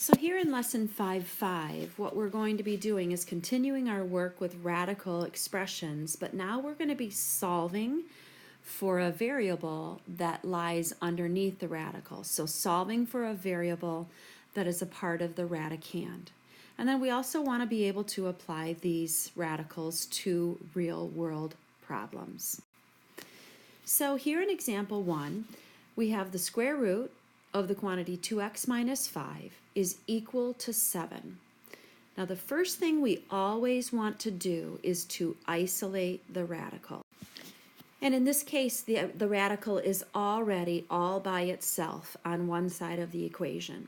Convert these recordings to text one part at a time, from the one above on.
So here in lesson 5.5, what we're going to be doing is continuing our work with radical expressions, but now we're going to be solving for a variable that lies underneath the radical. So solving for a variable that is a part of the radicand. And then we also want to be able to apply these radicals to real-world problems. So here in example 1, we have the square root of the quantity 2x minus 5 is equal to 7. Now the first thing we always want to do is to isolate the radical. And in this case, the radical is already all by itself on one side of the equation.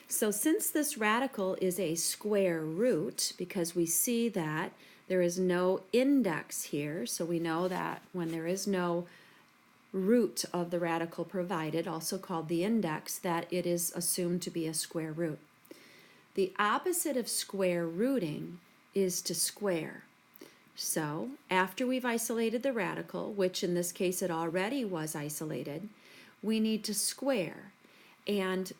So since this radical is a square root, because we see that there is no index here, so we know that when there is no root of the radical provided, also called the index, that it is assumed to be a square root. The opposite of square rooting is to square. So after we've isolated the radical, which in this case it already was isolated, we need to square. And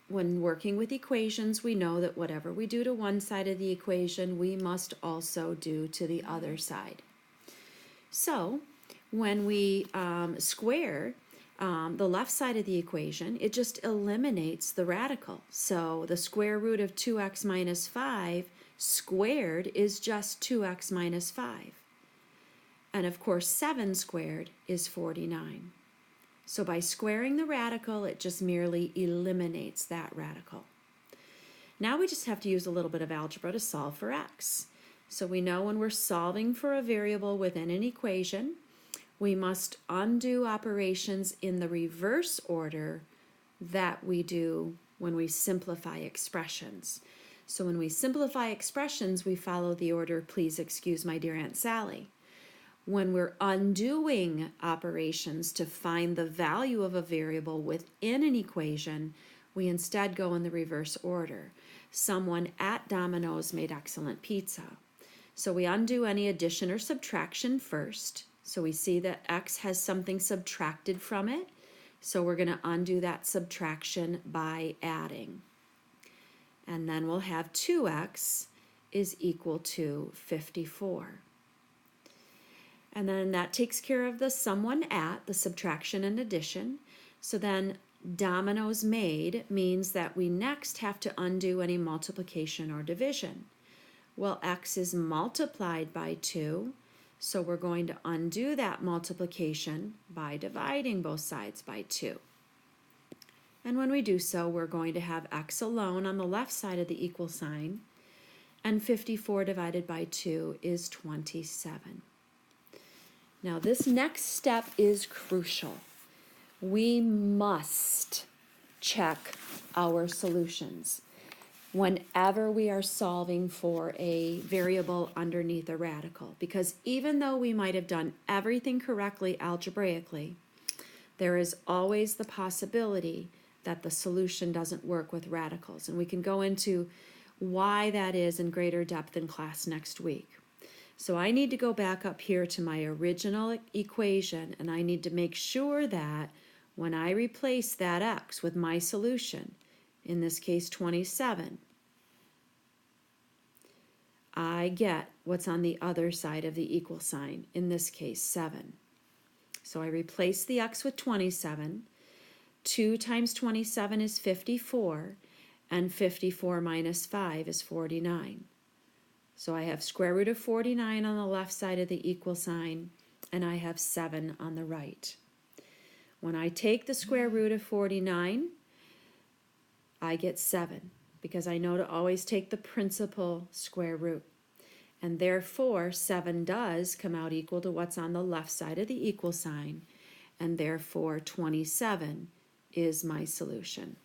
when working with equations, we know that whatever we do to one side of the equation, we must also do to the other side. So when we square the left side of the equation, it just eliminates the radical. So the square root of 2x minus 5 squared is just 2x minus 5. And of course, 7 squared is 49. So by squaring the radical, it just merely eliminates that radical. Now we just have to use a little bit of algebra to solve for x. So we know when we're solving for a variable within an equation, we must undo operations in the reverse order that we do when we simplify expressions. So when we simplify expressions, we follow the order, please excuse my dear Aunt Sally. When we're undoing operations to find the value of a variable within an equation, we instead go in the reverse order. Someone at Domino's made excellent pizza. So we undo any addition or subtraction first. So we see that x has something subtracted from it. So we're going to undo that subtraction by adding. And then we'll have 2x is equal to 54. And then that takes care of the someone at, the subtraction and addition. So then Domino's made means that we next have to undo any multiplication or division. Well, x is multiplied by 2. So we're going to undo that multiplication by dividing both sides by 2. And when we do so, we're going to have x alone on the left side of the equal sign, and 54 divided by 2 is 27. Now this next step is crucial. We must check our solutions whenever we are solving for a variable underneath a radical, because even though we might have done everything correctly algebraically, there is always the possibility that the solution doesn't work with radicals, and we can go into why that is in greater depth in class next week. So I need to go back up here to my original equation, and I need to make sure that when I replace that x with my solution, in this case 27, I get what's on the other side of the equal sign, in this case 7. So I replace the x with 27. 2 times 27 is 54, and 54 minus 5 is 49. So I have square root of 49 on the left side of the equal sign, and I have 7 on the right. When I take the square root of 49, I get 7, because I know to always take the principal square root. And therefore, 7 does come out equal to what's on the left side of the equal sign, and therefore 27 is my solution.